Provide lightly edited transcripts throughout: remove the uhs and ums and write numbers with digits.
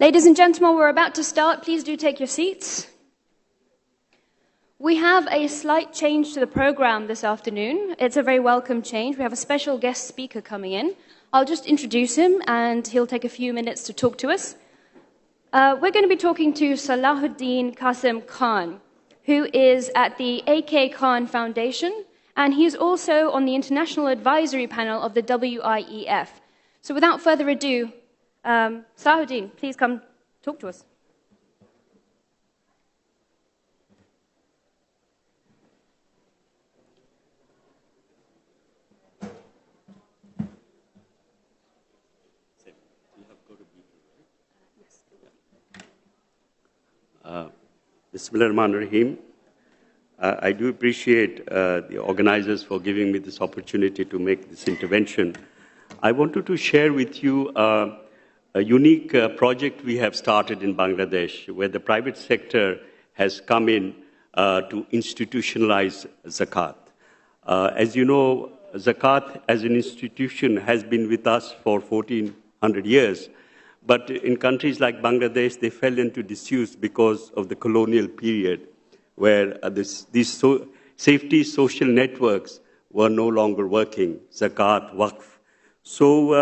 Ladies and gentlemen, we're about to start. Please do take your seats. We have a slight change to the program this afternoon. It's a very welcome change. We have a special guest speaker coming in. I'll just introduce him and he'll take a few minutes to talk to us. We're going to be talking to Salahuddin Qasim Khan, who is at the A.K. Khan Foundation, and he's also on the International Advisory Panel of the WIEF. So without further ado, Salahuddin, please come talk to us. Bismillahirrahmanirrahim. I do appreciate the organizers for giving me this opportunity to make this intervention. I wanted to share with you a unique project we have started in Bangladesh, where the private sector has come in to institutionalize Zakat. As you know, Zakat as an institution has been with us for 1400 years. But in countries like Bangladesh, they fell into disuse because of the colonial period, where these safety social networks were no longer working, Zakat, Waqf. So,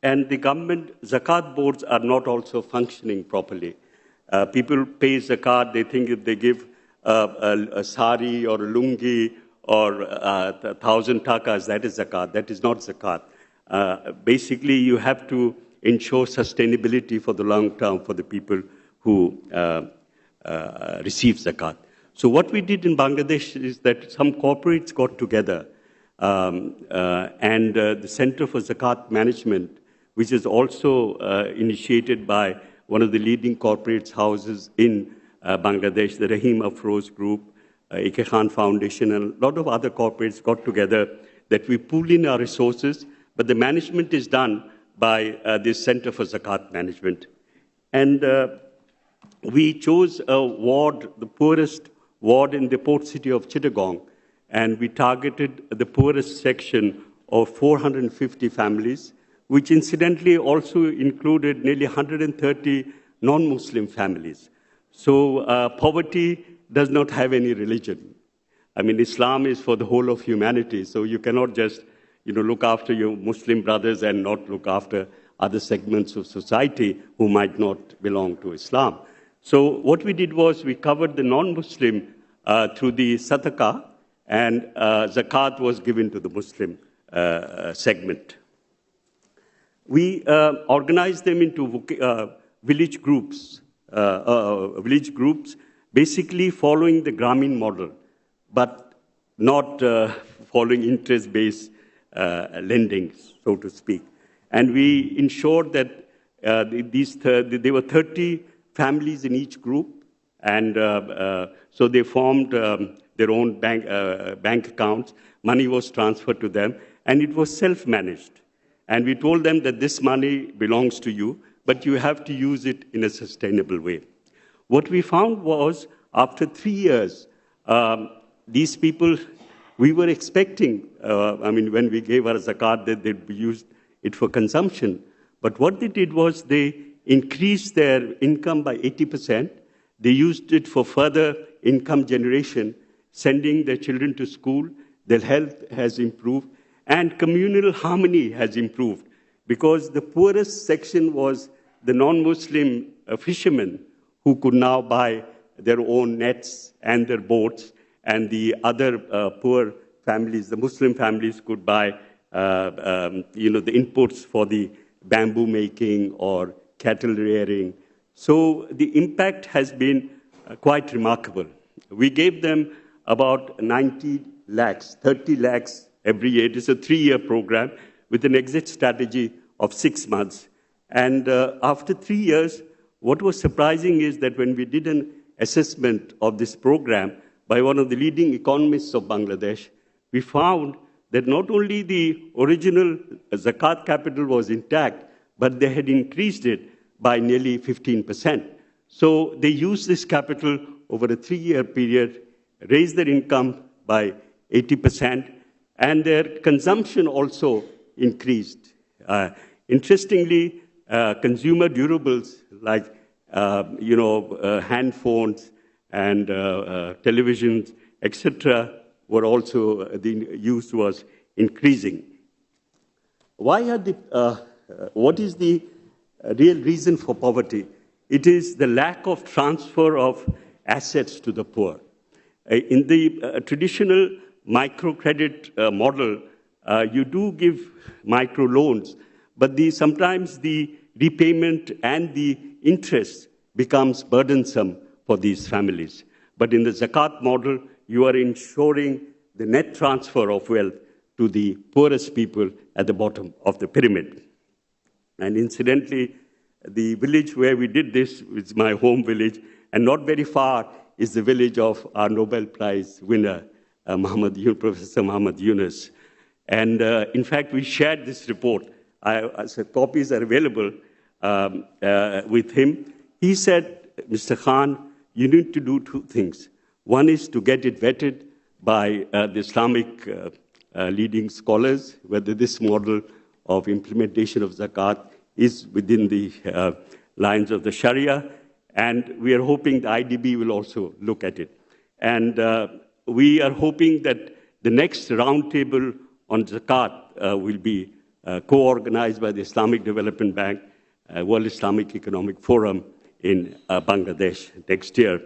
and the government Zakat boards are not also functioning properly. People pay Zakat, they think if they give a sari or a lungi or 1,000 takas, that is Zakat. That is not Zakat. Basically, you have to ensure sustainability for the long term for the people who receive Zakat. So what we did in Bangladesh is that some corporates got together and the Center for Zakat Management, which is also initiated by one of the leading corporates houses in Bangladesh, the Rahim Afroz Group, A.K. Khan Foundation, and a lot of other corporates got together that we pool in our resources, but the management is done by this Center for Zakat Management. And we chose a ward, the poorest ward in the port city of Chittagong, and we targeted the poorest section of 450 families, which incidentally also included nearly 130 non-Muslim families. So poverty does not have any religion. I mean, Islam is for the whole of humanity, so you cannot just look after your Muslim brothers and not look after other segments of society who might not belong to Islam. So what we did was we covered the non-Muslim through the sadaqah, and zakat was given to the Muslim segment. We organized them into village groups, basically following the Grameen model, but not following interest-based lending, so to speak. And we ensured that there were 30 families in each group, and so they formed their own bank accounts. Money was transferred to them, and it was self-managed. And we told them that this money belongs to you, but you have to use it in a sustainable way. What we found was, after 3 years, these people, we were expecting, when we gave our zakat, that they'd used it for consumption. But what they did was they increased their income by 80%. They used it for further income generation, sending their children to school. Their health has improved, and communal harmony has improved, because the poorest section was the non-Muslim fishermen who could now buy their own nets and their boats, and the other poor families, the Muslim families, could buy, the inputs for the bamboo making or cattle rearing. So the impact has been quite remarkable. We gave them about 90 lakhs, 30 lakhs every year. It is a 3-year program with an exit strategy of 6 months. And after 3 years, what was surprising is that when we did an assessment of this program by one of the leading economists of Bangladesh, we found that not only the original zakat capital was intact, but they had increased it by nearly 15%. So they used this capital over a 3-year period, raised their income by 80%, and their consumption also increased. Interestingly, consumer durables like, hand phones and televisions, etc., were also, the use was increasing. What is the real reason for poverty? It is the lack of transfer of assets to the poor. In the traditional microcredit model, you do give microloans, but sometimes the repayment and the interest becomes burdensome for these families. But in the Zakat model, you are ensuring the net transfer of wealth to the poorest people at the bottom of the pyramid. And incidentally, the village where we did this is my home village, and not very far is the village of our Nobel Prize winner, Professor Muhammad Yunus. And in fact, we shared this report. So copies are available with him. He said, Mr. Khan, you need to do two things. One is to get it vetted by the Islamic leading scholars, whether this model of implementation of Zakat is within the lines of the Sharia, and we are hoping the IDB will also look at it. And we are hoping that the next roundtable on Zakat will be co-organized by the Islamic Development Bank, World Islamic Economic Forum in Bangladesh next year.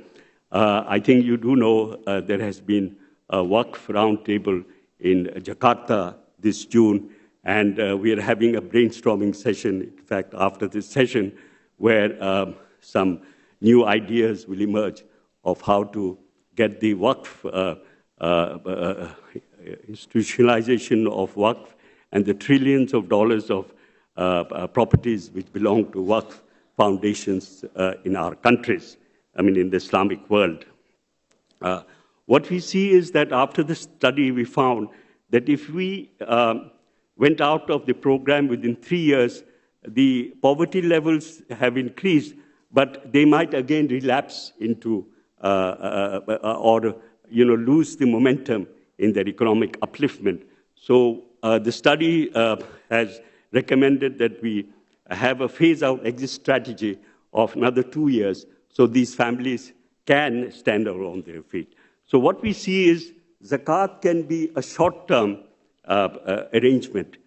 I think you do know there has been a Waqf roundtable in Jakarta this June, and we are having a brainstorming session, in fact, after this session, where some new ideas will emerge of how to get the Waqf, institutionalization of Waqf, and the trillions of dollars of properties which belong to Waqf foundations in our countries, in the Islamic world. What we see is that after the study, we found that if we went out of the program within 3 years, the poverty levels have increased, but they might again relapse into or lose the momentum in their economic upliftment. So the study has recommended that we have a phase-out exit strategy of another 2 years so these families can stand on their feet. So what we see is Zakat can be a short-term arrangement.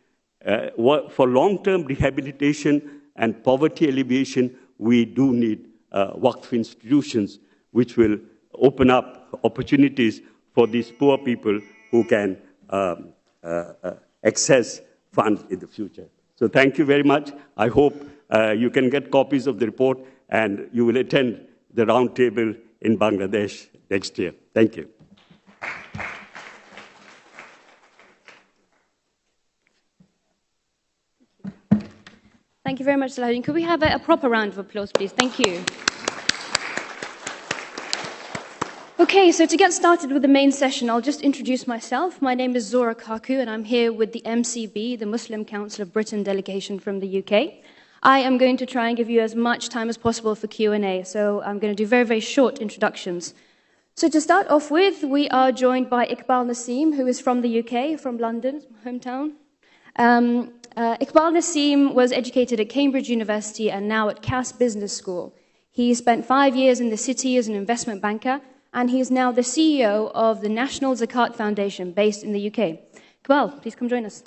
For long-term rehabilitation and poverty alleviation, we do need Waqf institutions which will open up opportunities for these poor people who can access funds in the future. So thank you very much. I hope you can get copies of the report and you will attend the roundtable in Bangladesh next year. Thank you. Thank you very much, Salahuddin. Could we have a proper round of applause, please? Thank you. Okay, so to get started with the main session, I'll just introduce myself. My name is Zora Kaku, and I'm here with the MCB, the Muslim Council of Britain delegation from the UK. I am going to try and give you as much time as possible for Q&A, so I'm going to do very, very short introductions. So to start off with, we are joined by Iqbal Naseem, who is from the UK, from London, my hometown. Iqbal Naseem was educated at Cambridge University and now at Cass Business School. He spent 5 years in the city as an investment banker, and he is now the CEO of the National Zakat Foundation based in the UK. Iqbal, please come join us.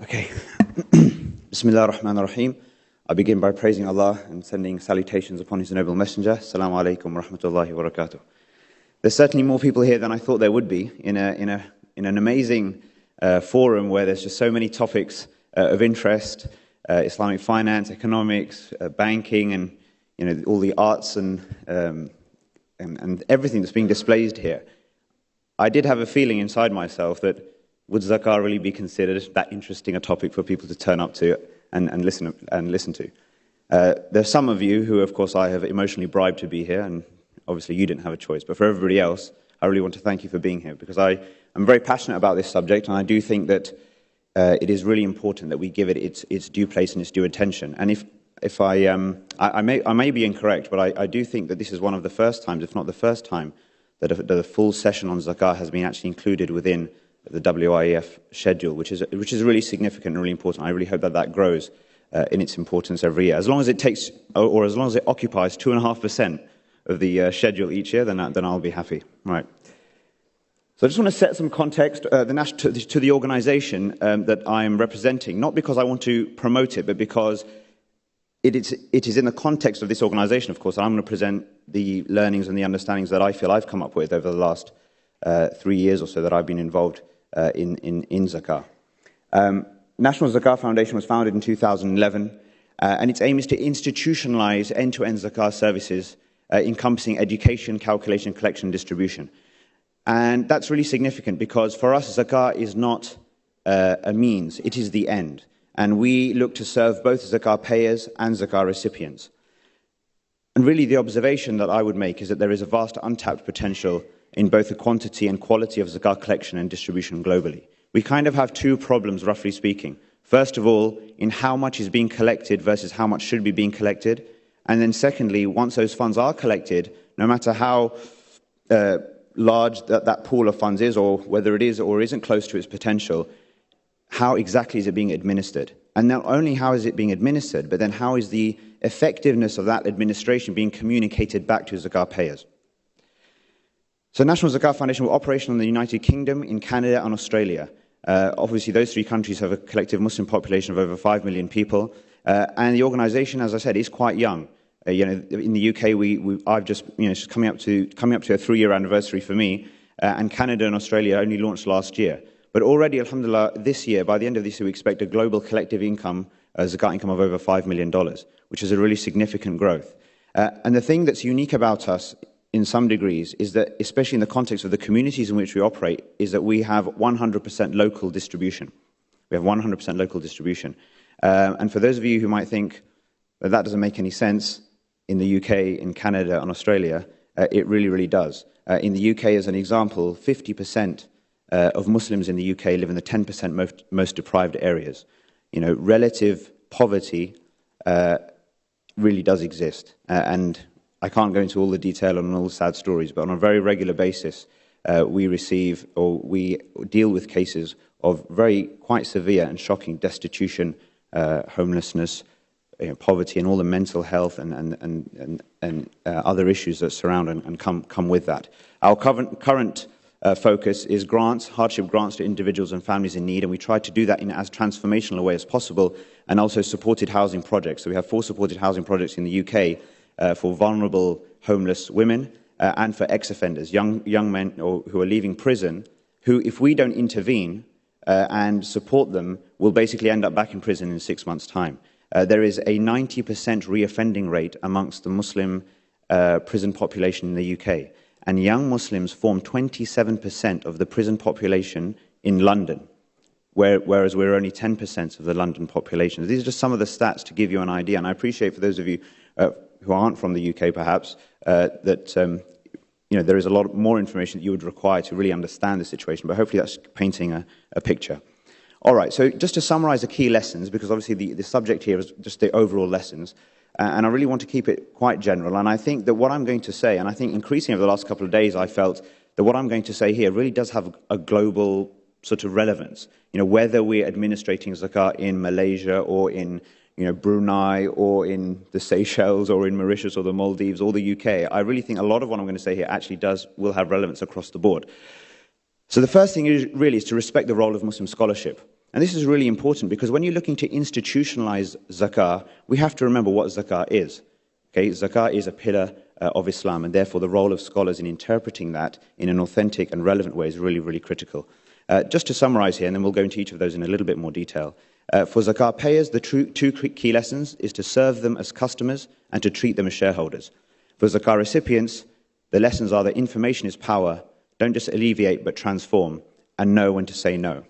Okay. Bismillah ar-Rahman ar-Rahim. I begin by praising Allah and sending salutations upon His noble messenger. Assalamu alaikum wa rahmatullahi wa barakatuh. There's certainly more people here than I thought there would be in an amazing forum where there's just so many topics of interest, Islamic finance, economics, banking, and all the arts and everything that's being displayed here. I did have a feeling inside myself that would Zakat really be considered that interesting a topic for people to turn up to and listen to? There's some of you who, of course, I have emotionally bribed to be here, and obviously you didn't have a choice. But for everybody else, I really want to thank you for being here, because I I'm very passionate about this subject, and I do think that it is really important that we give it its due place and its due attention. And if I may be incorrect, but I do think that this is one of the first times, if not the first time, that a full session on zakah has been actually included within the WIEF schedule, which is really significant and really important. I really hope that that grows in its importance every year. As long as it takes, or as long as it occupies 2.5% of the schedule each year, then I'll be happy. Right. So I just want to set some context to the organisation that I am representing, not because I want to promote it, but because it is in the context of this organisation, of course. I'm going to present the learnings and the understandings that I feel I've come up with over the last 3 years or so that I've been involved in Zakah. National Zakah Foundation was founded in 2011, and its aim is to institutionalise end-to-end Zakah services encompassing education, calculation, collection, and distribution. And that's really significant because for us, Zakah is not a means, it is the end. And we look to serve both Zakah payers and Zakah recipients. And really the observation that I would make is that there is a vast untapped potential in both the quantity and quality of Zakah collection and distribution globally. We kind of have two problems, roughly speaking. First of all, in how much is being collected versus how much should be being collected. And then secondly, once those funds are collected, no matter how large that pool of funds is, or whether it is or isn't close to its potential, how exactly is it being administered? And not only how is it being administered, but then how is the effectiveness of that administration being communicated back to Zakah payers? So National Zakah Foundation will operational in the United Kingdom, in Canada and Australia. Obviously those three countries have a collective Muslim population of over 5 million people, and the organisation, as I said, is quite young. In the UK, I've just, it's coming up to a 3-year anniversary for me, and Canada and Australia only launched last year. But already, alhamdulillah, this year, by the end of this year, we expect a global collective income, zakat income of over $5 million, which is a really significant growth. And the thing that's unique about us, in some degrees, is that, especially in the context of the communities in which we operate, is that we have 100% local distribution. We have 100% local distribution. And for those of you who might think that that doesn't make any sense, in the UK, in Canada and Australia, it really, really does. In the UK, as an example, 50% of Muslims in the UK live in the 10% most deprived areas. Relative poverty really does exist. And I can't go into all the detail on all the sad stories, but on a very regular basis, we receive or we deal with cases of quite severe and shocking destitution, homelessness, poverty, and all the mental health and other issues that surround and come with that. Our current focus is grants, hardship grants to individuals and families in need, and we try to do that in as transformational a way as possible, and also supported housing projects. So we have 4 supported housing projects in the UK for vulnerable homeless women and for ex-offenders, young men who are leaving prison, who, if we don't intervene and support them, will basically end up back in prison in 6 months' time. There is a 90% reoffending rate amongst the Muslim prison population in the UK. And young Muslims form 27% of the prison population in London, whereas we're only 10% of the London population. These are just some of the stats to give you an idea. And I appreciate for those of you who aren't from the UK, perhaps, that there is a lot more information that you would require to really understand the situation. But hopefully that's painting a picture. All right, so just to summarize the key lessons, because obviously the subject here is just the overall lessons, and I really want to keep it quite general. And I think that what I'm going to say, and I think increasingly over the last couple of days, I felt that what I'm going to say here really does have a global sort of relevance. Whether we're administrating zakah in Malaysia or in Brunei or in the Seychelles or in Mauritius or the Maldives or the UK, I really think a lot of what I'm going to say here actually will have relevance across the board. So the first thing really is to respect the role of Muslim scholarship. And this is really important because when you're looking to institutionalize zakah, we have to remember what zakah is. Okay, zakah is a pillar of Islam, and therefore the role of scholars in interpreting that in an authentic and relevant way is really, really critical. Just to summarize here, and then we'll go into each of those in a little bit more detail. For zakah payers, the two key lessons is to serve them as customers and to treat them as shareholders. For zakah recipients, the lessons are that information is power. Don't just alleviate, but transform, and know when to say no.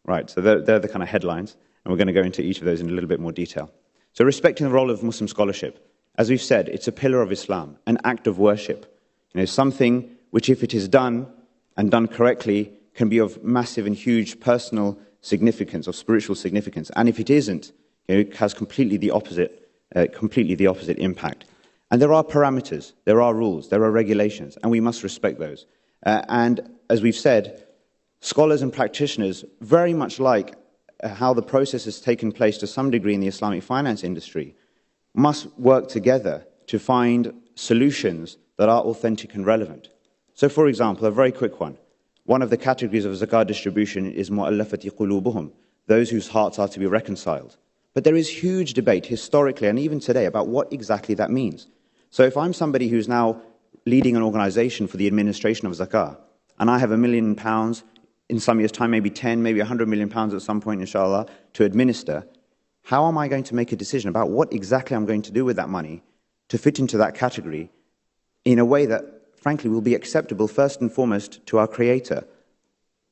Right, so they're the kind of headlines, and we're going to go into each of those in a little bit more detail. So respecting the role of Muslim scholarship. As we've said, it's a pillar of Islam, an act of worship. Something which, if it is done and done correctly, can be of massive and huge personal significance or spiritual significance. And if it isn't, it has completely the opposite impact. And there are parameters, there are rules, there are regulations, and we must respect those. And as we've said, scholars and practitioners, very much like how the process has taken place to some degree in the Islamic finance industry, must work together to find solutions that are authentic and relevant. So, for example, a very quick one. One of the categories of zakat distribution is mu'allafati qulubuhum, those whose hearts are to be reconciled. But there is huge debate historically and even today about what exactly that means. So if I'm somebody who's now leading an organization for the administration of zakah, and I have £1 million, in some years' time, maybe 10, maybe £100 million at some point, inshallah, to administer, how am I going to make a decision about what exactly I'm going to do with that money to fit into that category in a way that, frankly, will be acceptable first and foremost to our Creator?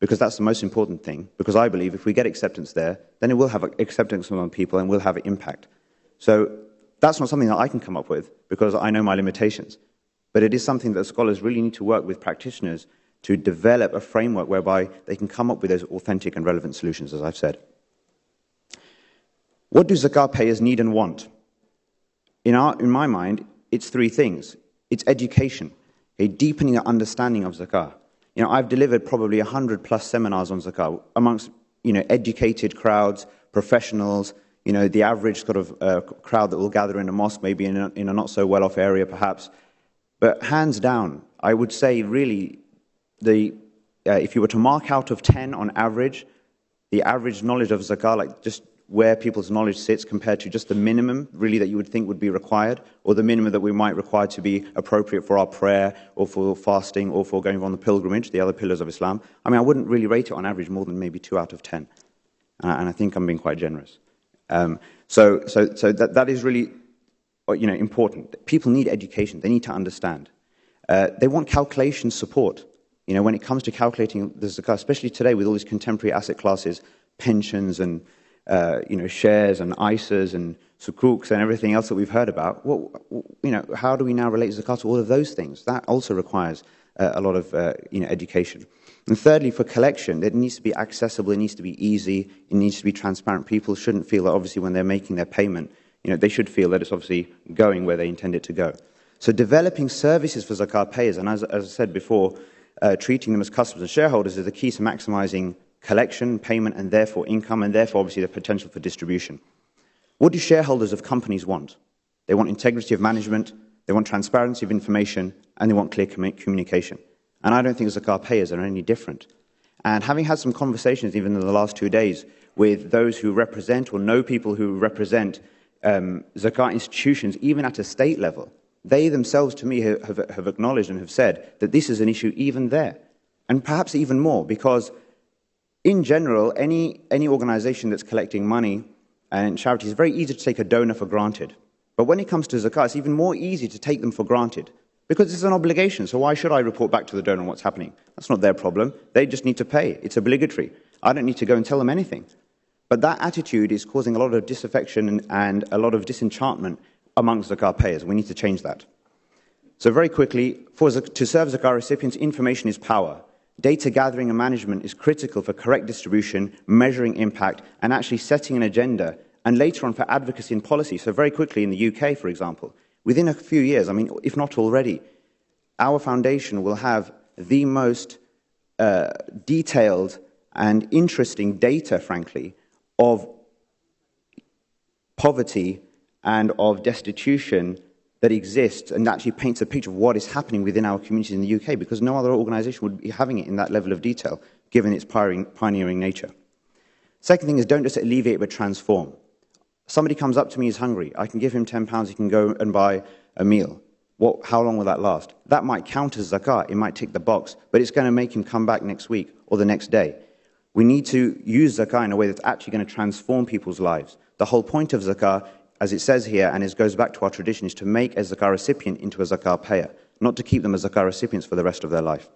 Because that's the most important thing. Because I believe if we get acceptance there, then it will have acceptance among people and will have an impact. So that's not something that I can come up with because I know my limitations. But it is something that scholars really need to work with practitioners to develop a framework whereby they can come up with those authentic and relevant solutions, as I've said. What do zakah payers need and want? In my mind, it's three things. It's education, a deepening of understanding of zakah. I've delivered probably 100+ seminars on zakah amongst, educated crowds, professionals, the average sort of crowd that will gather in a mosque, maybe in a not so well-off area perhaps. But hands down, I would say really, if you were to mark out of 10 on average, the average knowledge of zakah, like just where people's knowledge sits compared to just the minimum really that you would think would be required, or the minimum that we might require to be appropriate for our prayer or for fasting or for going on the pilgrimage, the other pillars of Islam. I wouldn't really rate it on average more than maybe 2 out of 10. And I think I'm being quite generous. So that is really important. People need education. They need to understand. They want calculation support. When it comes to calculating the zakah, especially today with all these contemporary asset classes, pensions and shares and ISAs and sukuks and everything else that we've heard about. How do we now relate zakat to all of those things? That also requires a lot of education. And thirdly, for collection, it needs to be accessible, it needs to be easy, it needs to be transparent. People shouldn't feel that obviously when they're making their payment, they should feel that it's obviously going where they intend it to go. So developing services for zakat payers, and as I said before, treating them as customers and shareholders is the key to maximizing collection, payment, and therefore income, and therefore obviously the potential for distribution. What do shareholders of companies want? They want integrity of management, they want transparency of information, and they want clear communication. And I don't think zakat payers are any different. And having had some conversations even in the last 2 days with those who represent or know people who represent zakat institutions, even at a state level, they themselves to me have acknowledged and have said that this is an issue even there. And perhaps even more, because in general, any organization that's collecting money and charity is very easy to take a donor for granted. But when it comes to zakah, it's even more easy to take them for granted because it's an obligation. So why should I report back to the donor on what's happening? That's not their problem. They just need to pay. It's obligatory. I don't need to go and tell them anything. But that attitude is causing a lot of disaffection and a lot of disenchantment amongst zakah payers. We need to change that. So very quickly, to serve zakah recipients, information is power. Data gathering and management is critical for correct distribution, measuring impact, and actually setting an agenda, and later on for advocacy and policy. So very quickly in the UK, for example, within a few years, if not already, our foundation will have the most detailed and interesting data, frankly, of poverty and of destitution that exists and actually paints a picture of what is happening within our communities in the UK, because no other organisation would be having it in that level of detail, given its pioneering nature. Second thing is, don't just alleviate but transform. Somebody comes up to me, he's hungry. I can give him £10, he can go and buy a meal. How long will that last? That might count as zakat, it might tick the box, but it's going to make him come back next week or the next day. We need to use zakah in a way that's actually going to transform people's lives. The whole point of zakah, as it says here, and it goes back to our tradition, is to make a zakah recipient into a zakah payer, not to keep them as zakah recipients for the rest of their life.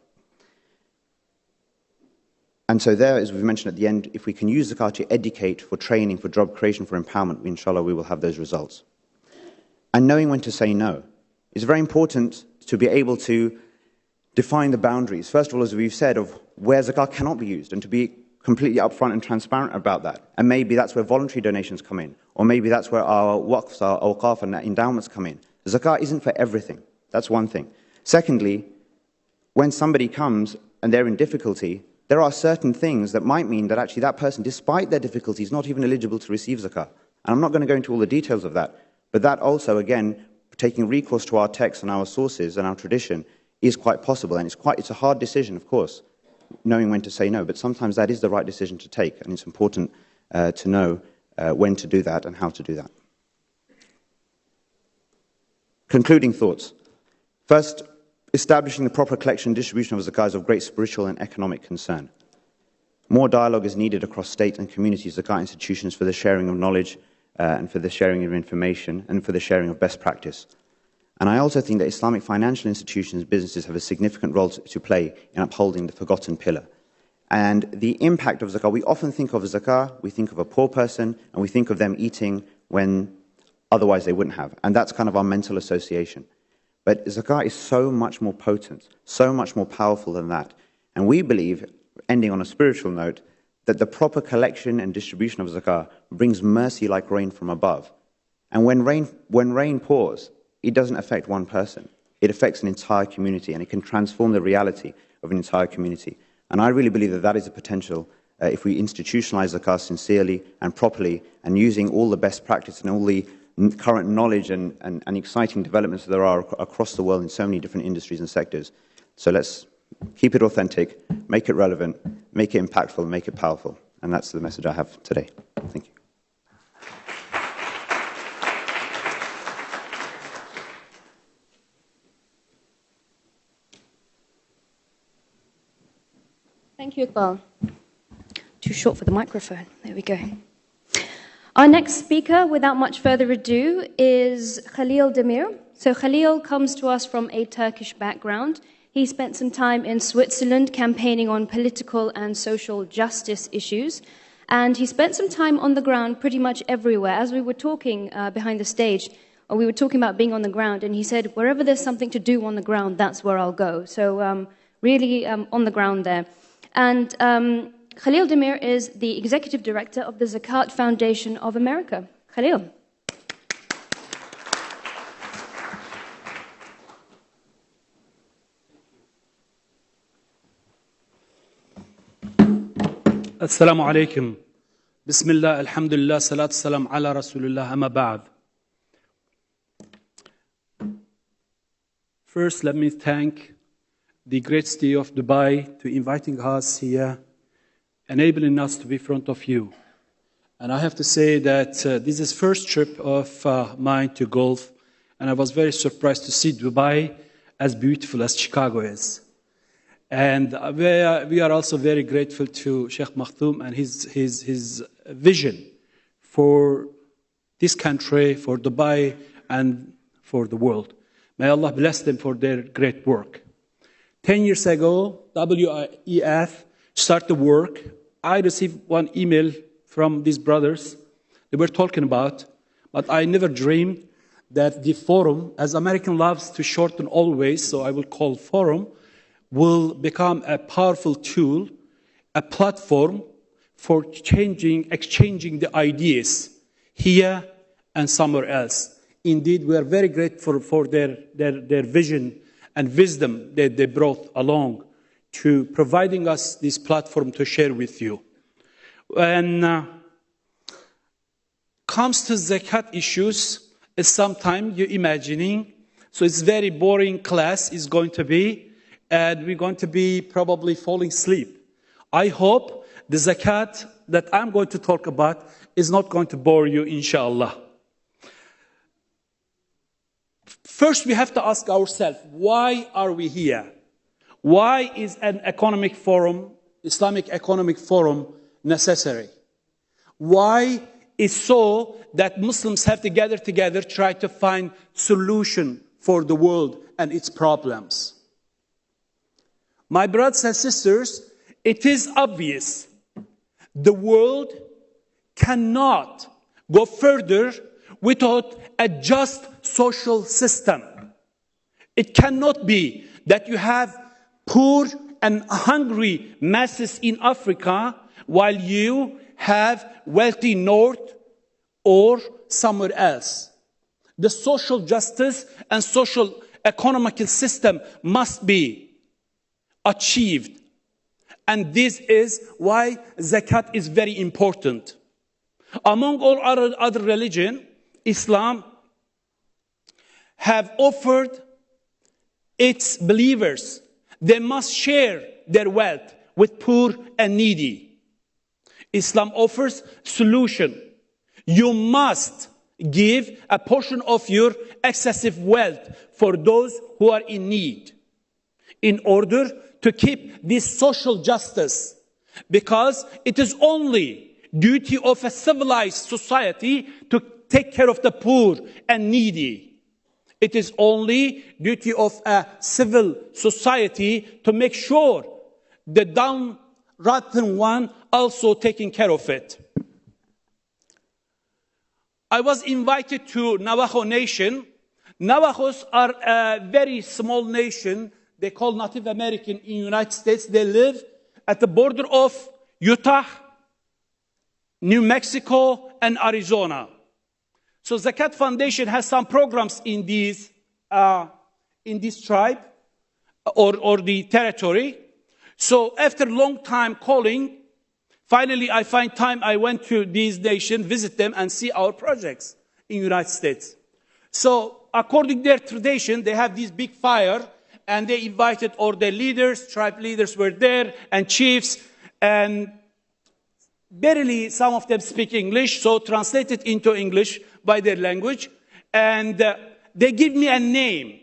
And so there, as we've mentioned at the end, if we can use zakah to educate, for training, for job creation, for empowerment, inshallah, we will have those results. And knowing when to say no. It's very important to be able to define the boundaries, first of all, as we've said, of where zakat cannot be used, and to be completely upfront and transparent about that. And maybe that's where voluntary donations come in, or maybe that's where our waqfs, our awqaf and endowments come in. Zakat isn't for everything. That's one thing. Secondly, when somebody comes and they're in difficulty, there are certain things that might mean that actually that person, despite their difficulties, is not even eligible to receive zakat. And I'm not going to go into all the details of that, but that also, again, taking recourse to our texts and our sources and our tradition is quite possible. And it's a hard decision, of course, knowing when to say no, but sometimes that is the right decision to take, and it's important to know when to do that and how to do that. Concluding thoughts. First, establishing the proper collection and distribution of zakat is of great spiritual and economic concern. More dialogue is needed across state and community zakat institutions for the sharing of knowledge and for the sharing of information and for the sharing of best practice. And I also think that Islamic financial institutions and businesses have a significant role to play in upholding the forgotten pillar. And the impact of zakat, we often think of zakat, we think of a poor person, and we think of them eating when otherwise they wouldn't have. And that's kind of our mental association. But zakat is so much more potent, so much more powerful than that. And we believe, ending on a spiritual note, that the proper collection and distribution of zakat brings mercy like rain from above. And when rain pours, it doesn't affect one person. It affects an entire community, and it can transform the reality of an entire community. And I really believe that that is a potential if we institutionalize zakat sincerely and properly, and using all the best practice and all the current knowledge and exciting developments that there are across the world in so many different industries and sectors. So let's keep it authentic, make it relevant, make it impactful, make it powerful. And that's the message I have today. Thank you. Thank you, Iqbal. Too short for the microphone. There we go. Our next speaker, without much further ado, is Khalil Demir. So Khalil comes to us from a Turkish background. He spent some time in Switzerland campaigning on political and social justice issues. And he spent some time on the ground pretty much everywhere. As we were talking behind the stage, we were talking about being on the ground, and he said, wherever there's something to do on the ground, that's where I'll go. So really on the ground there. And Khalil Demir is the Executive Director of the Zakat Foundation of America. Khalil. Assalamu alaikum. Bismillah, alhamdulillah, salatu salam ala rasulullah, amma ba'd. First, let me thank the great city of Dubai to inviting us here, enabling us to be in front of you. And I have to say that this is the first trip of mine to Gulf, and I was very surprised to see Dubai as beautiful as Chicago is. And we are also very grateful to Sheikh Makhtoum and his vision for this country, for Dubai, and for the world. May Allah bless them for their great work. 10 years ago, WEF started work. I received one email from these brothers they were talking about, but I never dreamed that the forum, as American loves to shorten always, so I will call forum, will become a powerful tool, a platform for exchanging the ideas here and somewhere else. Indeed, we are very grateful for their vision and wisdom that they brought along to providing us this platform to share with you. When comes to zakat issues, sometimes you're imagining, so it's very boring class is going to be, and we're going to be probably falling asleep. I hope the zakat that I'm going to talk about is not going to bore you, inshallah. First, we have to ask ourselves, why are we here? Why is an economic forum, Islamic economic forum, necessary? Why is so that Muslims have to gather together, try to find solution for the world and its problems? My brothers and sisters, it is obvious the world cannot go further without a just social system. It cannot be that you have poor and hungry masses in Africa, while you have wealthy north or somewhere else. The social justice and social economical system must be achieved. And this is why zakat is very important. Among all other religions, Islam have offered its believers, they must share their wealth with poor and needy. Islam offers solution. You must give a portion of your excessive wealth for those who are in need in order to keep this social justice, because it is only duty of a civilized society to take care of the poor and needy. It is only duty of a civil society to make sure the downtrodden one also taking care of it. I was invited to Navajo Nation. Navajos are a very small nation. They call Native American in the United States. They live at the border of Utah, New Mexico, and Arizona. So Zakat Foundation has some programs in this tribe or the territory. So after a long time calling, finally I find time. I went to these nations, visit them, and see our projects in the United States. So according to their tradition, they have this big fire, and they invited all their leaders, tribe leaders were there, and chiefs, and barely some of them speak English, so translated into English by their language, and they give me a name.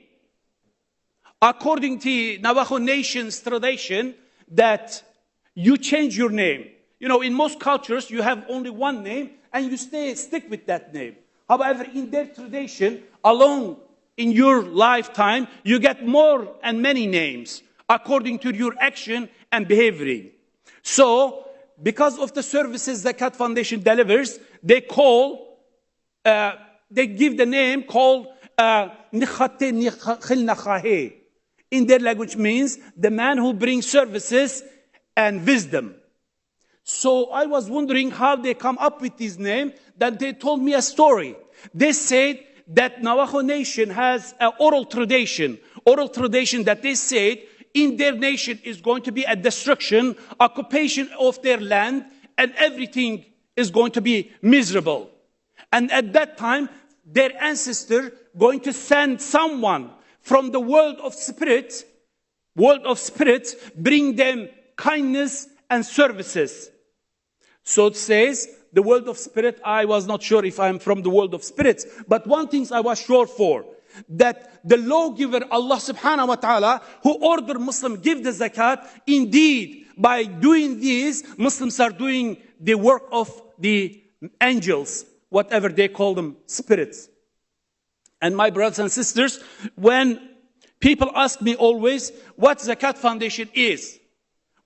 According to Navajo Nation's tradition, that you change your name. You know, in most cultures, you have only one name, and you stick with that name. However, in their tradition, along in your lifetime, you get more and many names according to your action and behavior. So, because of the services Zakat Foundation delivers, they give the name called Nikhate Nikhil Nakhahe. In their language means the man who brings services and wisdom. So I was wondering how they come up with this name. Then they told me a story. They said that Navajo Nation has an oral tradition that they said in their nation is going to be a destruction, occupation of their land, and everything is going to be miserable. And at that time, their ancestor going to send someone from the world of spirit, bring them kindness and services. So it says, the world of spirit, I was not sure if I'm from the world of spirits, but one thing I was sure for, that the lawgiver, Allah subhanahu wa ta'ala, who ordered Muslims give the zakat, indeed, by doing this, Muslims are doing the work of the angels, whatever they call them, spirits. And my brothers and sisters, when people ask me always what Zakat Foundation is,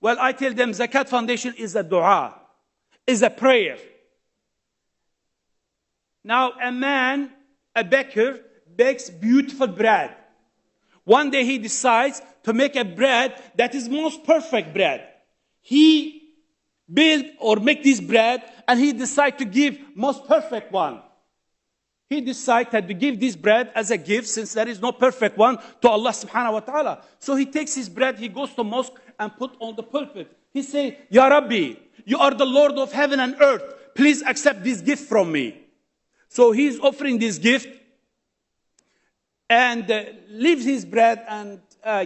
well, I tell them Zakat Foundation is a dua, is a prayer. Now, a man, a baker, bakes beautiful bread. One day he decides to make a bread that is most perfect bread. He build or make this bread, and he decides to give most perfect one. He decided to give this bread as a gift, since there is no perfect one, to Allah subhanahu wa ta'ala. So he takes his bread, he goes to mosque and put on the pulpit. He say, Ya Rabbi, you are the Lord of heaven and earth. Please accept this gift from me. So he's offering this gift and leaves his bread and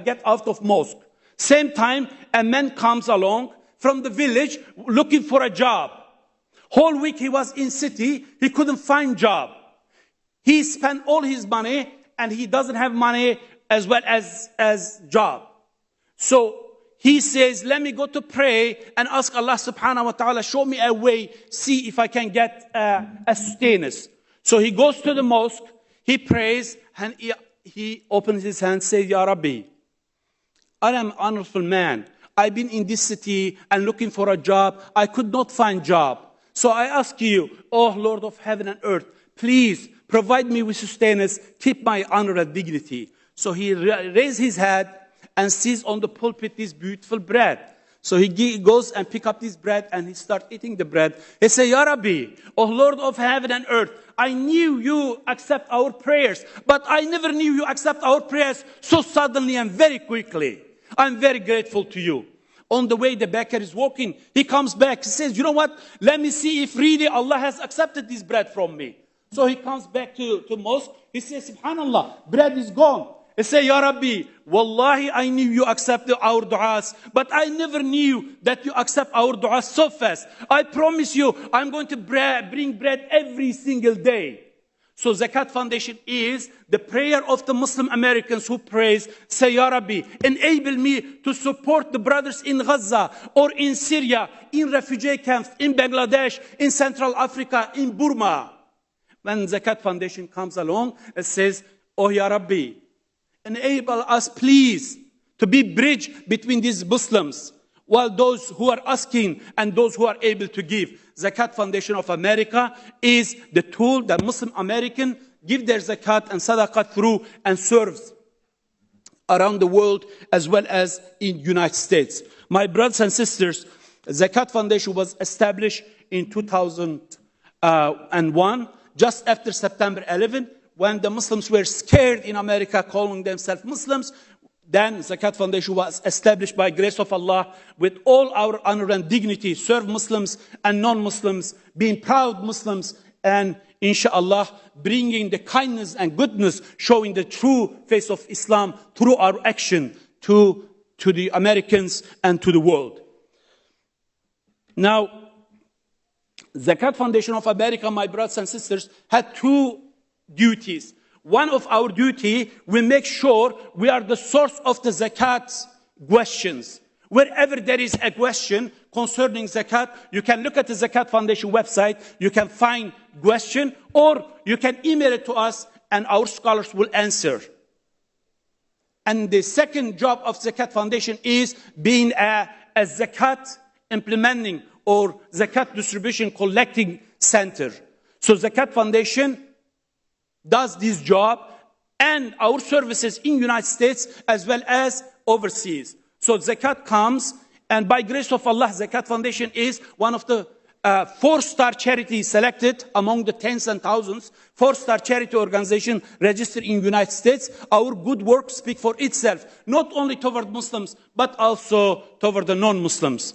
get out of mosque. Same time, a man comes along from the village looking for a job. Whole week he was in city, he couldn't find job. He spent all his money, and he doesn't have money as well as job. So he says, let me go to pray and ask Allah subhanahu wa ta'ala, show me a way, see if I can get a sustenance. So he goes to the mosque, he prays, and he opens his hands, says, Ya Rabbi, I am an honorable man. I've been in this city and looking for a job. I could not find job. So I ask you, oh Lord of heaven and earth, please provide me with sustenance, keep my honor and dignity. So he raised his head and sees on the pulpit this beautiful bread. So he goes and pick up this bread and he starts eating the bread. He says, Ya Rabbi, O Lord of heaven and earth, I knew you accept our prayers, but I never knew you accept our prayers so suddenly and very quickly. I'm very grateful to you. On the way, the baker is walking. He comes back. He says, you know what? Let me see if really Allah has accepted this bread from me. So he comes back to mosque. He says, Subhanallah, bread is gone. He says, Ya Rabbi, Wallahi, I knew you accepted our du'as, but I never knew that you accept our du'as so fast. I promise you, I'm going to bring bread every single day. So Zakat Foundation is the prayer of the Muslim Americans who prays, say, Ya Rabbi, enable me to support the brothers in Gaza or in Syria, in refugee camps, in Bangladesh, in Central Africa, in Burma. When Zakat Foundation comes along, it says, Oh Ya Rabbi, enable us please to be bridge between these Muslims, while those who are asking and those who are able to give. Zakat Foundation of America is the tool that Muslim American give their zakat and sadaqah through and serves around the world as well as in United States. My brothers and sisters, Zakat Foundation was established in 2001, just after September 11, when the Muslims were scared in America, calling themselves Muslims. Then Zakat Foundation was established by grace of Allah with all our honor and dignity, serve Muslims and non-Muslims, being proud Muslims, and inshallah bringing the kindness and goodness, showing the true face of Islam through our action to the Americans and to the world. Now, Zakat Foundation of America, my brothers and sisters, had two duties. One of our duty, we make sure we are the source of the zakat questions. Wherever there is a question concerning zakat, you can look at the Zakat Foundation website, you can find question, or you can email it to us and our scholars will answer. And the second job of Zakat Foundation is being a zakat implementing or zakat distribution collecting center. So Zakat Foundation does this job and our services in United States as well as overseas. So zakat comes, and by grace of Allah, Zakat Foundation is one of the 4-star charities selected among the tens and thousands, 4-star charity organization registered in United States. Our good work speaks for itself, not only toward Muslims, but also toward the non-Muslims.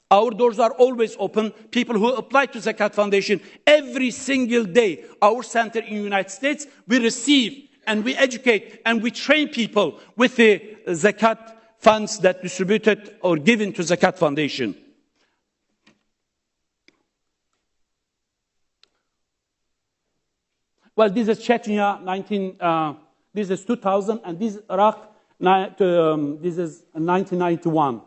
Our doors are always open. People who apply to Zakat Foundation every single day, our center in the United States, we receive and we educate and we train people with the Zakat funds that distributed or given to Zakat Foundation. Well, this is Chechnya, this is 2000, and this is Iraq, this is 1991.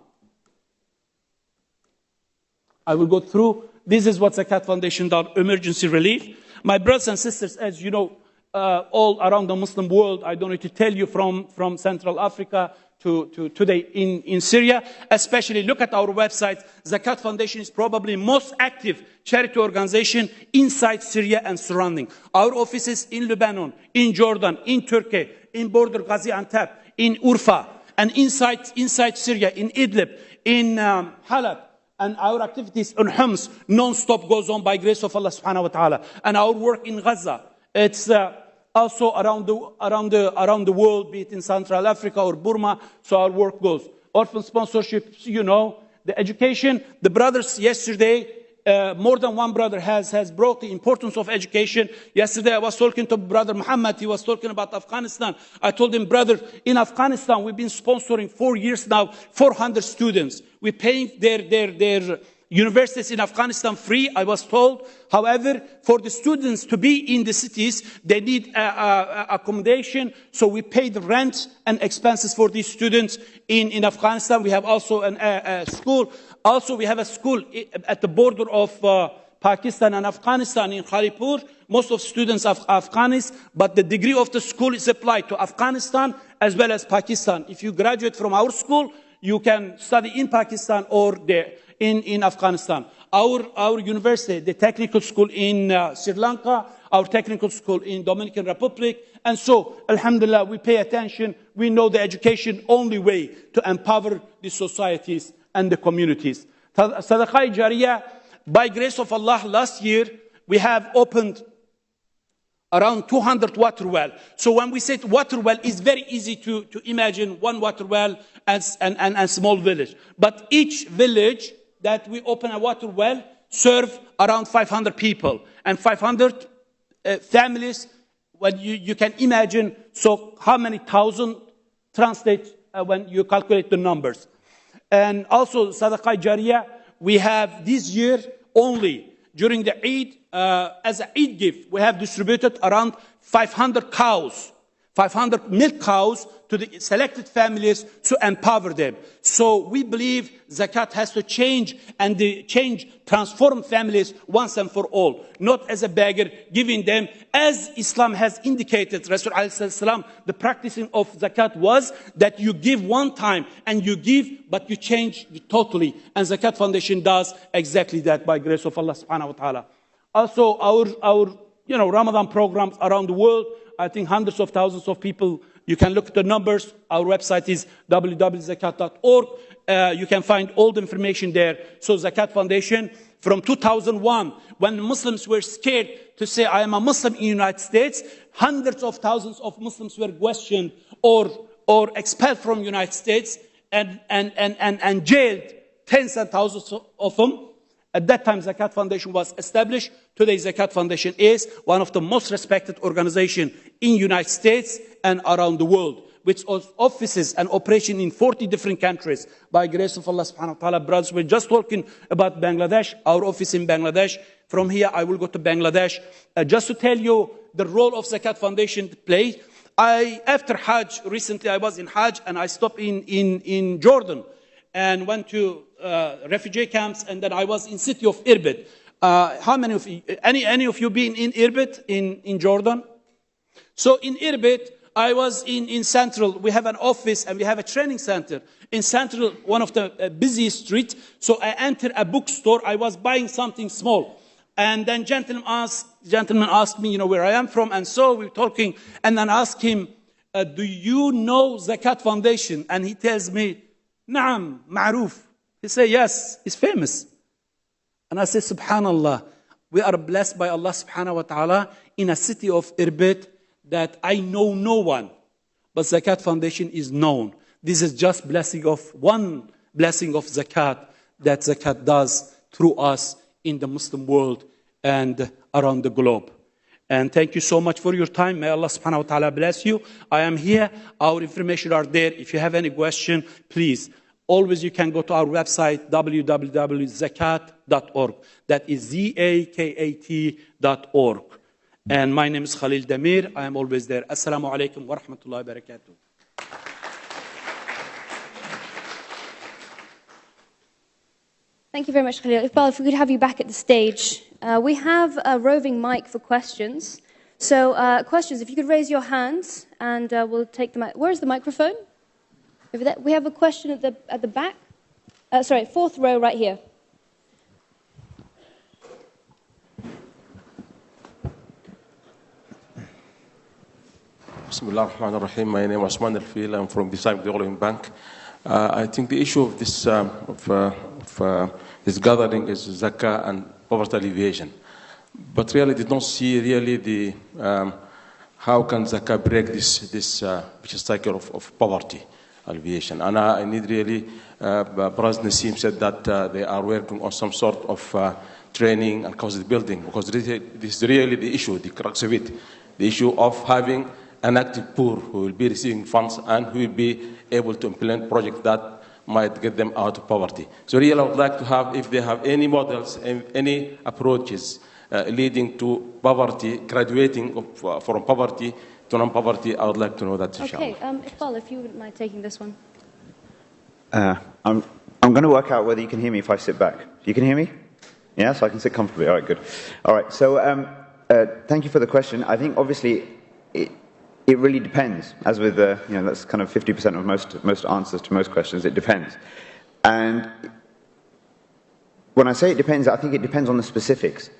I will go through. This is what Zakat Foundation does, emergency relief. My brothers and sisters, as you know, all around the Muslim world, I don't need to tell you, from Central Africa to today in Syria, especially look at our website. Zakat Foundation is probably most active charity organization inside Syria and surrounding. Our offices in Lebanon, in Jordan, in Turkey, in border Gaziantep, in Urfa, and inside Syria, in Idlib, in Halab. And our activities in Homs non-stop goes on by grace of Allah subhanahu wa ta'ala. And our work in Gaza, it's also around the world, be it in Central Africa or Burma, so our work goes. Orphan sponsorship, you know, the education. The brothers yesterday, more than one brother has brought the importance of education. Yesterday I was talking to Brother Muhammad, he was talking about Afghanistan. I told him, brother, in Afghanistan we've been sponsoring 4 years now, 400 students. We're paying their universities in Afghanistan free, I was told. However, for the students to be in the cities, they need accommodation. So we pay the rent and expenses for these students in Afghanistan. We have also a school. Also, we have a school at the border of Pakistan and Afghanistan in Kharipur. Most of students are Afghanis, but the degree of the school is applied to Afghanistan as well as Pakistan. If you graduate from our school, you can study in Pakistan or there in Afghanistan. Our university, the technical school in Sri Lanka, our technical school in Dominican Republic. And so, alhamdulillah, we pay attention. We know the education only way to empower the societies and the communities. Sadaqah Jariyah, by grace of Allah, last year, we have opened around 200 water well. So when we say water well, it's very easy to imagine one water well as a small village. But each village that we open a water well serve around 500 people. And 500 families, when you can imagine, so how many thousand translate when you calculate the numbers. And also, Sadaqah Jariyah, we have this year only, during the Eid, as an Eid gift, we have distributed around 500 cows, 500 milk cows to the selected families to empower them. So we believe Zakat has to change and transform families once and for all. Not as a beggar, giving them, as Islam has indicated, Rasul ﷺ, the practicing of Zakat was that you give one time and you give, but you change totally. And Zakat Foundation does exactly that by grace of Allah subhanahu wa ta'ala. Also, our Ramadan programs around the world, I think hundreds of thousands of people. You can look at the numbers. Our website is www.zakat.org. You can find all the information there. So Zakat Foundation, from 2001, when Muslims were scared to say, I am a Muslim in the United States, hundreds of thousands of Muslims were questioned or expelled from the United States and jailed, tens and thousands of them. At that time, Zakat Foundation was established. Today, Zakat Foundation is one of the most respected organizations in the United States and around the world, with offices and operation in 40 different countries. By grace of Allah subhanahu wa ta'ala, brothers, we're just talking about Bangladesh, our office in Bangladesh. From here, I will go to Bangladesh. Just to tell you the role of Zakat Foundation plays. After Hajj, recently I was in Hajj and I stopped in Jordan and went to refugee camps, and then I was in city of Irbid. How many of you, any of you been in Irbid in Jordan? So in Irbid, I was in Central. We have an office and we have a training center. In Central, one of the busiest streets. So I entered a bookstore. I was buying something small. And then gentleman asked me, where I am from. And so we were talking. And then I asked him, do you know Zakat Foundation? And he tells me, Naam, ma'roof. He said, yes, it's famous. And I said, subhanallah, we are blessed by Allah subhanahu wa ta'ala in a city of Irbid that I know no one. But Zakat Foundation is known. This is just one blessing of Zakat that Zakat does through us in the Muslim world and around the globe. And thank you so much for your time. May Allah subhanahu wa ta'ala bless you. I am here. Our information are there. If you have any question, please. Always you can go to our website, www.zakat.org. That is zakat.org. And my name is Khalil Damir. I am always there. Assalamu alaikum wa rahmatullahi wa barakatuh. Thank you very much, Khalil. Iqbal, if we could have you back at the stage. We have a roving mic for questions. So questions, if you could raise your hands and we'll take the mic. Where's the microphone? Over there. We have a question at the back. Sorry, fourth row right here. Bismillah ar-Rahman ar-Rahim. My name is Osman Al-Fil. I'm from the side of the Development Bank. I think the issue of this this gathering is Zakah and poverty alleviation. But really, they don't see really the how can Zakah break this vicious cycle of poverty alleviation. And I need really, Brother Nassim said that they are working on some sort of training and capacity building, because this is really the issue, the crux of it, the issue of having an active poor who will be receiving funds and who will be able to implement projects that might get them out of poverty. So really, I would like to have, if they have any models, any approaches leading to poverty, graduating from poverty to non-poverty, I would like to know that, inshallah. Okay, Iqbal, if you wouldn't mind taking this one. I'm going to work out whether you can hear me if I sit back. You can hear me? Yeah, so I can sit comfortably. All right, good. All right, so thank you for the question. I think, obviously, it really depends. As with, that's kind of 50% of most answers to most questions. It depends. And when I say it depends, I think it depends on the specifics.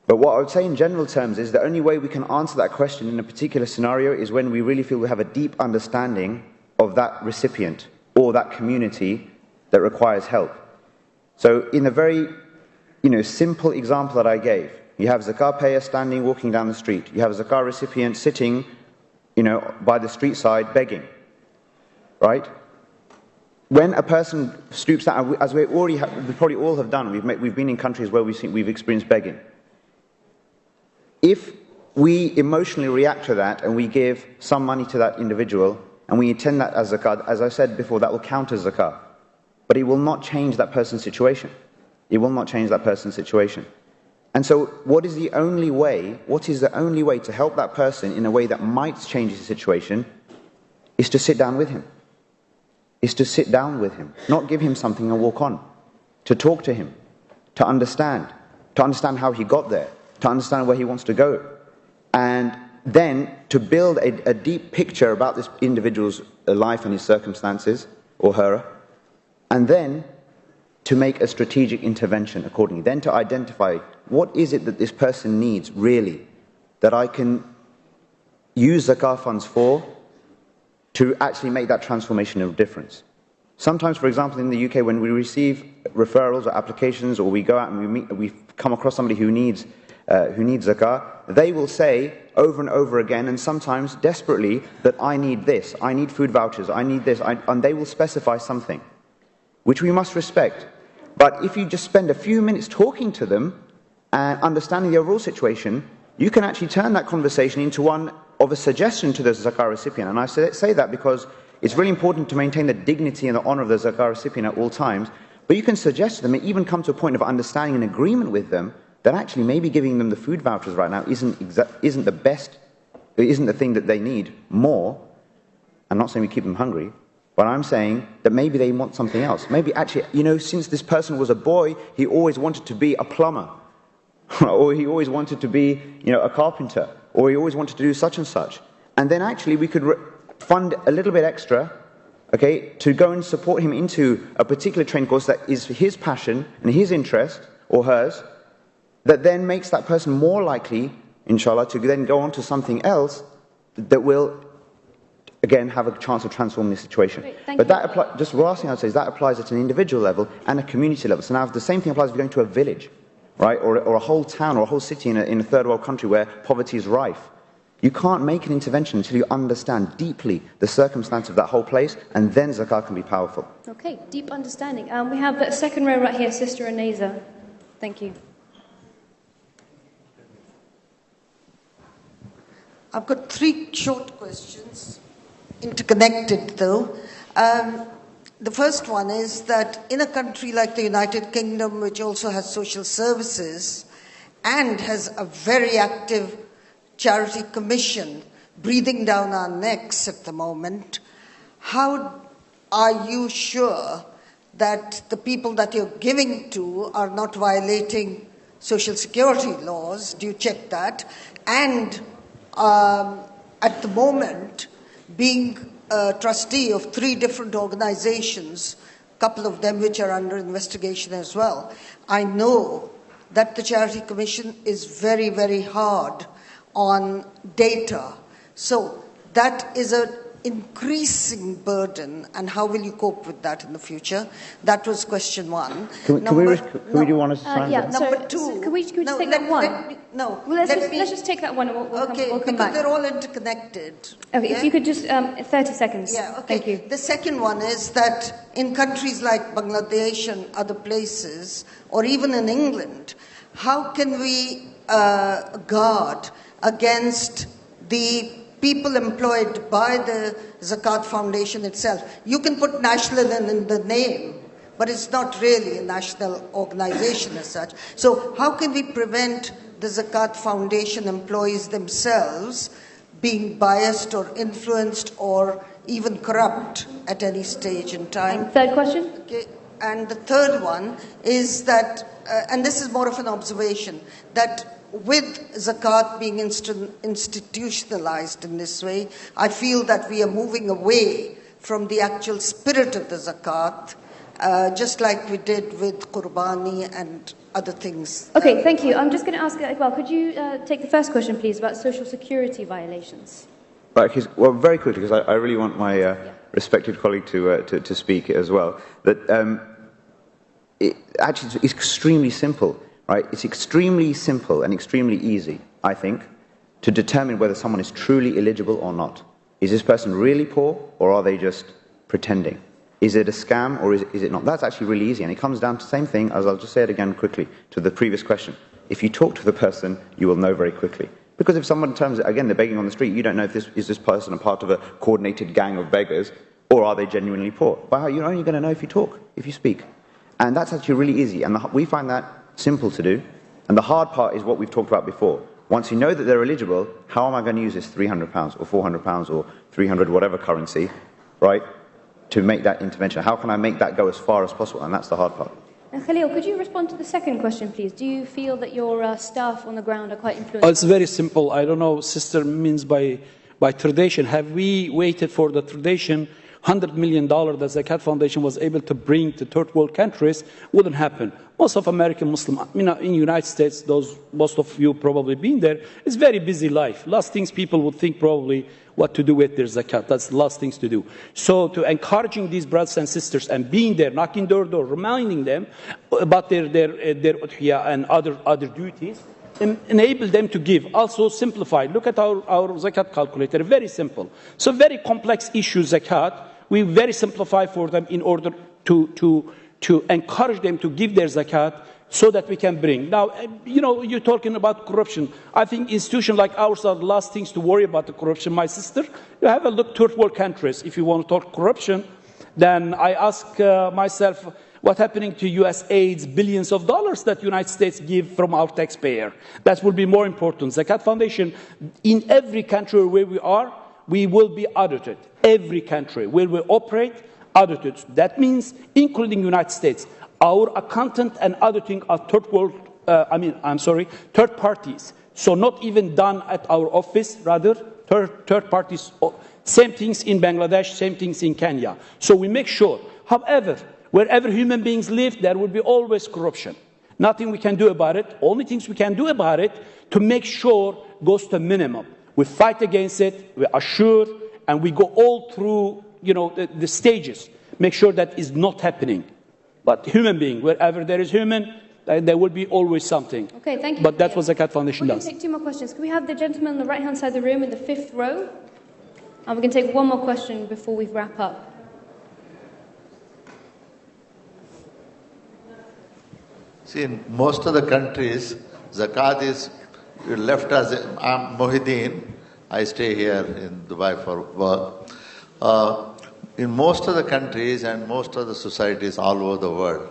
But what I would say in general terms is the only way we can answer that question in a particular scenario is when we really feel we have a deep understanding of that recipient or that community that requires help. So in the very simple example that I gave, you have a zakah payer standing, walking down the street. You have a zakah recipient sitting, by the street side begging, right? When a person stoops down, as we probably all have done, we've been in countries where we've experienced begging. If we emotionally react to that and we give some money to that individual and we intend that as zakat, as I said before, that will count as zakat. But it will not change that person's situation. It will not change that person's situation. And so what is the only way to help that person in a way that might change his situation is to sit down with him. Is to sit down with him, not give him something and walk on. To talk to him, to understand how he got there, to understand where he wants to go. And then to build a deep picture about this individual's life and his circumstances, or her, and then to make a strategic intervention accordingly. Then to identify what is it that this person needs really, that I can use zakah funds for to actually make that transformation of difference. Sometimes, for example, in the UK, when we receive referrals or applications, or we go out and we come across somebody who needs zakah, they will say over and over again, and sometimes desperately, that I need this, I need food vouchers, I need this, and they will specify something, which we must respect. But if you just spend a few minutes talking to them and understanding the overall situation, you can actually turn that conversation into one of a suggestion to the zakah recipient. And I say that because it's really important to maintain the dignity and the honor of the zakah recipient at all times. But you can suggest to them, and even come to a point of understanding and agreement with them, that actually maybe giving them the food vouchers right now isn't the best, isn't the thing that they need more. I'm not saying we keep them hungry, but I'm saying that maybe they want something else. Maybe actually, since this person was a boy, he always wanted to be a plumber. Or he always wanted to be, a carpenter. Or he always wanted to do such and such. And then actually we could fund a little bit extra, okay, to go and support him into a particular training course that is his passion and his interest, or hers, that then makes that person more likely, inshallah, to then go on to something else that will, again, have a chance of transforming the situation. But that just the last thing I'd say is that applies at an individual level and a community level. So now the same thing applies if you're going to a village, right, or a whole town or a whole city in a third world country where poverty is rife. You can't make an intervention until you understand deeply the circumstance of that whole place, and then zakah can be powerful. Okay, deep understanding. We have the second row right here, Sister Aneza. Thank you. I've got 3 short questions, interconnected though. The first one is that in a country like the United Kingdom, which also has social services and has a very active charity commission breathing down our necks at the moment, how are you sure that the people that you're giving to are not violating social security laws? Do you check that? And at the moment, being a trustee of 3 different organizations, a couple of them which are under investigation as well, I know that the Charity Commission is very, very hard on data. So that is an increasing burden, and how will you cope with that in the future? That was question 1. Can we do one at a time? Yeah, Number 2. Can we just take that one? Let's just take that one and we'll come back. Because they're all interconnected. Okay, yeah? If you could just, 30 seconds. Yeah, okay. Thank you. The second one is that in countries like Bangladesh and other places, or even in England, how can we guard against the people employed by the Zakat Foundation itself? You can put national in the name, but it's not really a national organization as such. So how can we prevent the Zakat Foundation employees themselves being biased or influenced or even corrupt at any stage in time? Third question? Okay. And the third one is that, and this is more of an observation, that with zakat being institutionalized in this way, I feel that we are moving away from the actual spirit of the zakat, just like we did with Qurbani and other things. Okay, thank you. I'm just going to ask Iqbal, could you take the first question, please, about social security violations? Right, well, very quickly, because I really want my respected colleague to speak as well. That actually, it's extremely simple, right? It's extremely simple and extremely easy, I think, to determine whether someone is truly eligible or not. Is this person really poor, or are they just pretending? Is it a scam, or is it not? That's actually really easy, and it comes down to the same thing, as I'll just say it again quickly, to the previous question. If you talk to the person, you will know very quickly. Because if someone turns, again, they're begging on the street, you don't know if this person a part of a coordinated gang of beggars, or are they genuinely poor? Well, you're only going to know if you talk, if you speak. And that's actually really easy, and we find that simple to do. And the hard part is what we've talked about before. Once you know that they're eligible, how am I going to use this £300 or £400 or 300 whatever currency, right, to make that intervention? How can I make that go as far as possible? And that's the hard part. And Khalil, could you respond to the second question, please? Do you feel that your staff on the ground are quite influential? It's very simple. I don't know, sister means by tradition. Have we waited for the tradition? $100 million that Zakat Foundation was able to bring to third world countries wouldn't happen. Most of American Muslim, in the United States, most of you probably been there, it's very busy life. Last things people would think probably what to do with their zakat. That's the last things to do. So to encouraging these brothers and sisters and being there, knocking their door, reminding them about their udhiyah and other duties, enable them to give. Also simplify. Look at our zakat calculator, very simple. So very complex issues zakat, we very simplify for them in order to encourage them to give their zakat so that we can bring. Now, you're talking about corruption. I think institutions like ours are the last things to worry about the corruption. My sister, you have a look third world countries. If you want to talk corruption, then I ask myself, what's happening to U.S. aids, billions of dollars that the United States give from our taxpayer? That would be more important. Zakat Foundation, in every country where we are, we will be audited. Every country where we operate, audited. That means, including the United States, our accountant and auditing are third parties. So not even done at our office, rather third parties. Same things in Bangladesh, same things in Kenya. So we make sure. However, wherever human beings live, there will be always corruption. Nothing we can do about it. Only things we can do about it to make sure goes to minimum. We fight against it, we assure, and we go all through, the stages. Make sure that is not happening. But human being, wherever there is human, there will be always something. Okay, thank you. But that's what Zakat Foundation does. We're going to take 2 more questions. Can we have the gentleman on the right-hand side of the room in the 5th row? And we're going to take 1 more question before we wrap up. See, in most of the countries, zakat is left as I'm Mohideen. I stay here in Dubai for work. In most of the countries and most of the societies all over the world,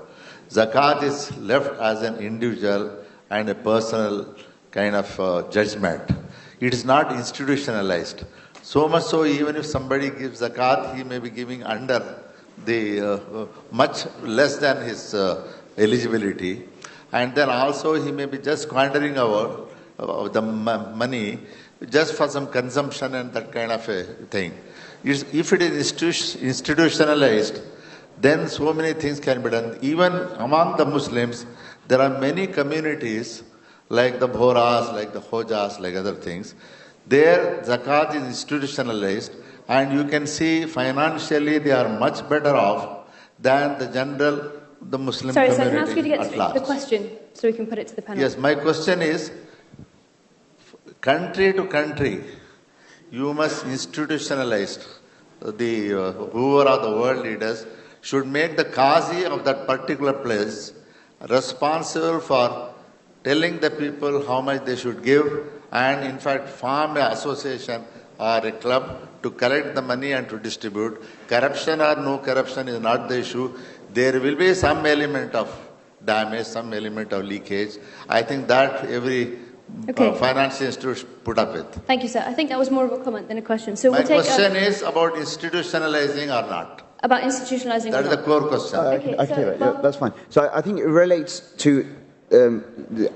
zakat is left as an individual and a personal kind of judgment. It is not institutionalized. So much so, even if somebody gives zakat, he may be giving under the much less than his eligibility. And then also he may be just squandering the money just for some consumption and that kind of a thing. If it is institutionalized, then so many things can be done. Even among the Muslims, there are many communities like the Bhoras, like the Hojas, like other things. There, zakat is institutionalized, and you can see financially they are much better off than the Muslim community. Sorry, can I ask you to get straight to the question so we can put it to the panel? Yes, my question is, country to country, you must institutionalize whoever are the world leaders should make the Qazi of that particular place responsible for telling the people how much they should give, and in fact form an association or a club to collect the money and to distribute. Corruption or no corruption is not the issue. There will be some element of damage, some element of leakage. I think that every financial institution put up with. Thank you, sir. I think that was more of a comment than a question. So My question is about institutionalizing or not. About institutionalizing That or is not. the core question. Okay, that's fine. So I think it relates to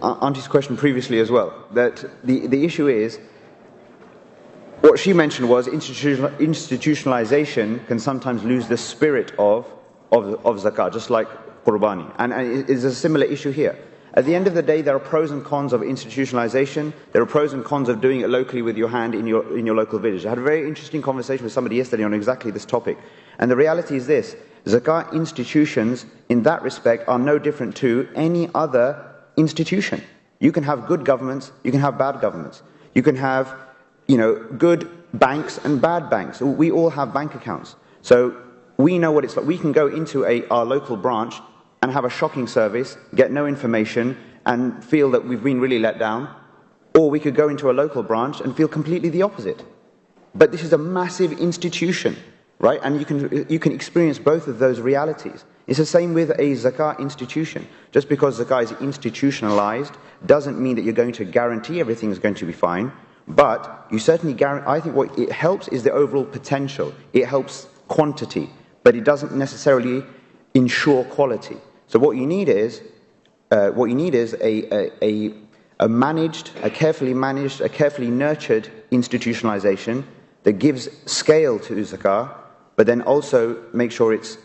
Auntie's question previously as well, that the issue is, what she mentioned was institutionalization can sometimes lose the spirit of zakat, just like qurbani. And it's a similar issue here. At the end of the day, there are pros and cons of institutionalization. There are pros and cons of doing it locally with your hand in your local village. I had a very interesting conversation with somebody yesterday on exactly this topic. And the reality is this: Zakat institutions, in that respect, are no different to any other institution. You can have good governments, you can have bad governments. You can have, good banks and bad banks. We all have bank accounts. So we know what it's like. We can go into our local branch and have a shocking service, get no information, and feel that we've been really let down. Or we could go into a local branch and feel completely the opposite. But this is a massive institution, right? And you can experience both of those realities. It's the same with a Zakat institution. Just because Zakat is institutionalized doesn't mean that you're going to guarantee everything is going to be fine. But you certainly guarantee, I think what it helps is the overall potential. It helps quantity, but it doesn't necessarily ensure quality. So what you need is a managed, a carefully managed, a carefully nurtured institutionalization that gives scale to Zakat, but then also make sure it's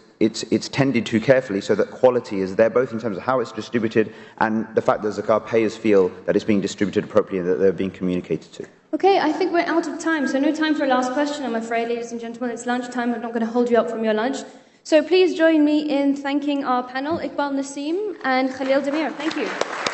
tended to carefully so that quality is there, both in terms of how it's distributed and the fact that Zakat payers feel that it's being distributed appropriately and that they're being communicated to. Okay, I think we're out of time, so no time for a last question, I'm afraid, ladies and gentlemen. It's lunchtime, I'm not going to hold you up from your lunch. So please join me in thanking our panel, Iqbal Naseem and Khalil Demir. Thank you.